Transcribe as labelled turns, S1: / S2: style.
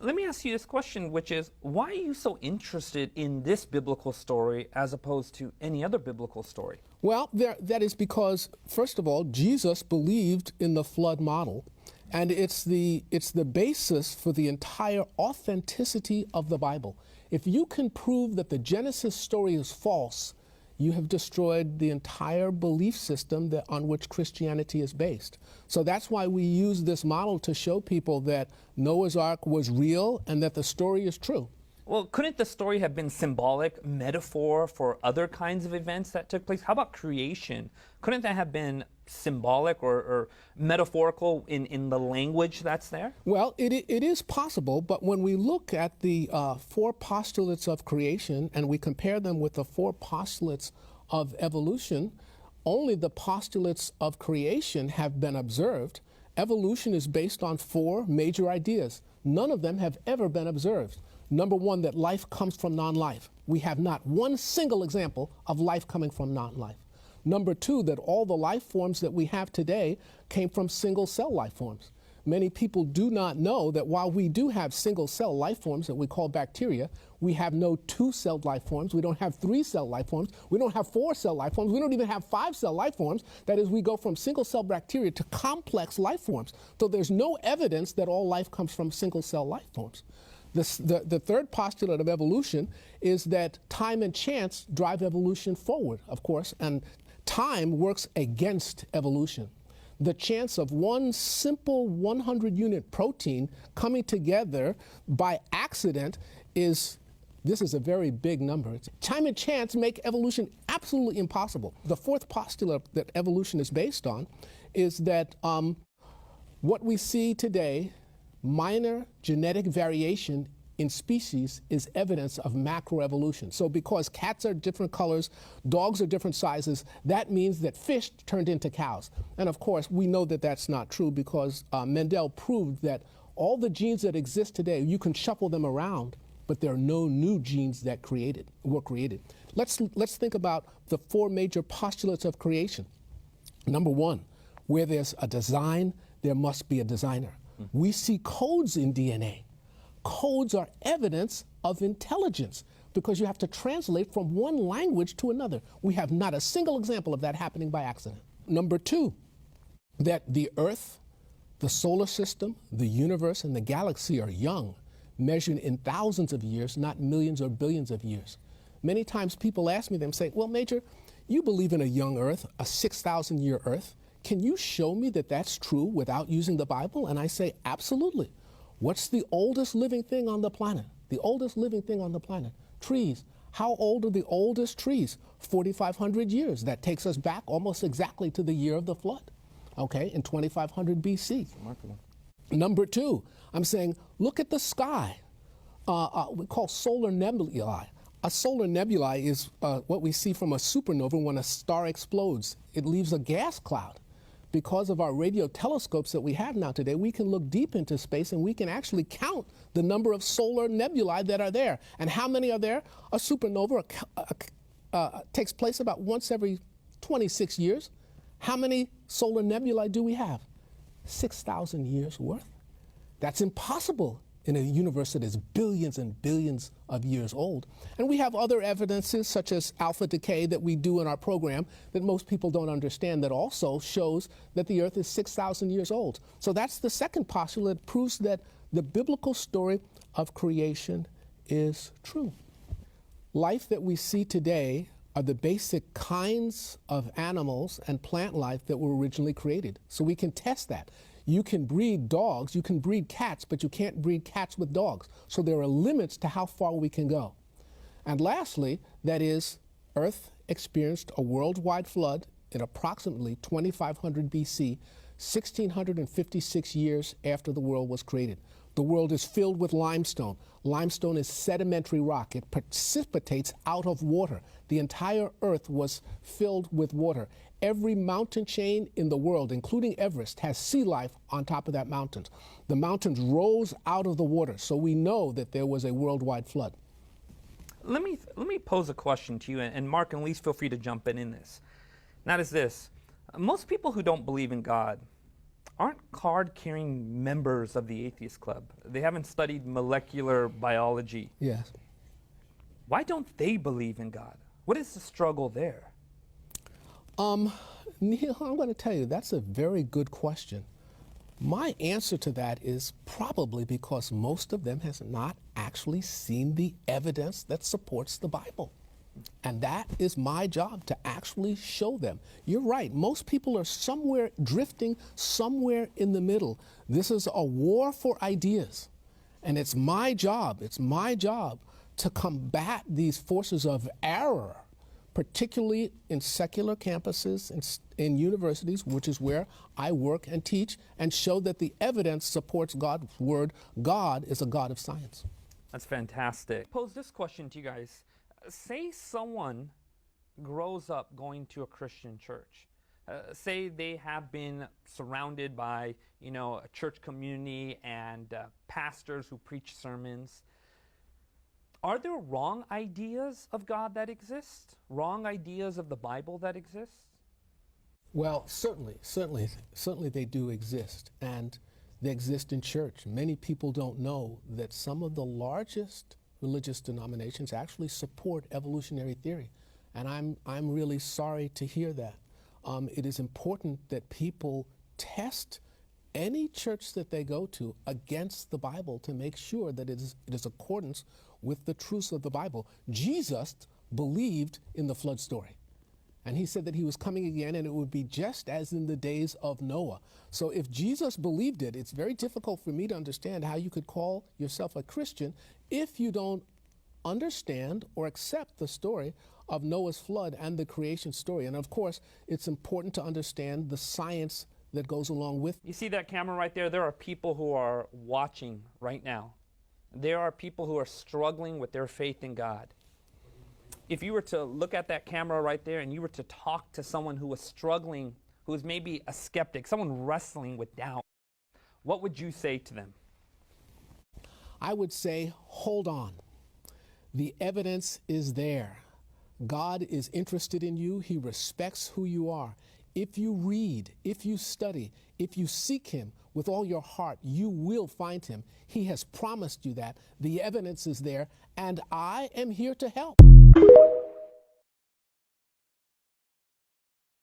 S1: Let me ask you this question, which is, why are you so interested in this biblical story as opposed to any other biblical story?
S2: Well, that is because, first of all, Jesus believed in the flood model, and it's the basis for the entire authenticity of the Bible. If you can prove that the Genesis story is false, you have destroyed the entire belief system on which Christianity is based. So that's why we use this model to show people that Noah's Ark was real and that the story is true.
S1: Well, couldn't the story have been symbolic, metaphor for other kinds of events that took place? How about creation? Couldn't that have been symbolic or metaphorical in the language that's there?
S2: Well, it is possible, but when we look at the 4 postulates of creation and we compare them with the 4 postulates of evolution, only the postulates of creation have been observed. Evolution is based on 4 major ideas. None of them have ever been observed. Number 1, that life comes from non-life. We have not one single example of life coming from non-life. Number 2, that all the life forms that we have today came from single-cell life forms. Many people do not know that while we do have single-cell life forms that we call bacteria, we have no 2-celled life forms, we don't have 3-cell life forms, we don't have 4-cell life forms, we don't even have 5-cell life forms. That is, we go from single-cell bacteria to complex life forms. So there's no evidence that all life comes from single-cell life forms. The third postulate of evolution is that time and chance drive evolution forward, of course, and time works against evolution. The chance of one simple 100-unit protein coming together by accident this is a very big number. Time and chance make evolution absolutely impossible. The fourth postulate that evolution is based on is that what we see today, minor genetic variation in species, is evidence of macroevolution. So because cats are different colors, dogs are different sizes, that means that fish turned into cows. And of course, we know that that's not true because Mendel proved that all the genes that exist today, you can shuffle them around, but there are no new genes that were created. Let's think about the 4 major postulates of creation. Number 1, where there's a design, there must be a designer. We see codes in DNA. Codes are evidence of intelligence because you have to translate from one language to another. We have not a single example of that happening by accident. Number 2, that the Earth, the solar system, the universe, and the galaxy are young, measured in thousands of years, not millions or billions of years. Many times people ask me, they say, well, Major, you believe in a young Earth, a 6,000-year Earth. Can you show me that that's true without using the Bible? And I say, absolutely. What's the oldest living thing on the planet? The oldest living thing on the planet? Trees. How old are the oldest trees? 4,500 years. That takes us back almost exactly to the year of the flood, okay, in 2500 BC.
S1: Remarkable.
S2: Number 2, I'm saying, look at the sky. We call solar nebulae. A solar nebulae is what we see from a supernova when a star explodes. It leaves a gas cloud. Because of our radio telescopes that we have now today, we can look deep into space and we can actually count the number of solar nebulae that are there. And how many are there? A supernova takes place about once every 26 years. How many solar nebulae do we have? 6,000 years worth. That's impossible in a universe that is billions and billions of years old. And we have other evidences such as alpha decay that we do in our program that most people don't understand that also shows that the Earth is 6,000 years old. So that's the second postulate that proves that the biblical story of creation is true. Life that we see today are the basic kinds of animals and plant life that were originally created. So we can test that. You can breed dogs, you can breed cats, but you can't breed cats with dogs. So there are limits to how far we can go. And lastly, that is, Earth experienced a worldwide flood in approximately 2500 BC, 1656 years after the world was created. The world is filled with limestone. Limestone is sedimentary rock. It precipitates out of water. The entire Earth was filled with water. Every mountain chain in the world, including Everest, has sea life on top of that mountain. The mountains rose out of the water, so we know that there was a worldwide flood.
S1: Let me pose a question to you, and Mark and Lise, feel free to jump in this. And that is this. Most people who don't believe in God aren't card-carrying members of the Atheist Club. They haven't studied molecular biology.
S2: Yes.
S1: Why don't they believe in God? What is the struggle there?
S2: Neil, I'm going to tell you, that's a very good question. My answer to that is probably because most of them has not actually seen the evidence that supports the Bible. And that is my job, to actually show them. You're right, most people are somewhere drifting, somewhere in the middle. This is a war for ideas. And it's my job to combat these forces of error, particularly in secular campuses, in universities, which is where I work and teach, and show that the evidence supports God's word. God is a God of science.
S1: That's fantastic. Pose this question to you guys. Say someone grows up going to a Christian church. Say they have been surrounded by, a church community and pastors who preach sermons. Are there wrong ideas of God that exist? Wrong ideas of the Bible that exist?
S2: Well, certainly they do exist, and they exist in church. Many people don't know that some of the largest religious denominations actually support evolutionary theory, and I'm really sorry to hear that. It is important that people test any church that they go to against the Bible to make sure that it is accordance with the truths of the Bible. Jesus believed in the flood story. And he said that he was coming again and it would be just as in the days of Noah. So if Jesus believed it, it's very difficult for me to understand how you could call yourself a Christian if you don't understand or accept the story of Noah's flood and the creation story. And of course, it's important to understand the science that goes along with.
S1: You see that camera right there? There are people who are watching right now. There are people who are struggling with their faith in God. If you were to look at that camera right there and you were to talk to someone who was struggling, who is maybe a skeptic, someone wrestling with doubt, what would you say to them?
S2: I would say, hold on. The evidence is there. God is interested in you. He respects who you are. If you read, if you study, if you seek him with all your heart, you will find him. He has promised you that. The evidence is there, and I am here to help.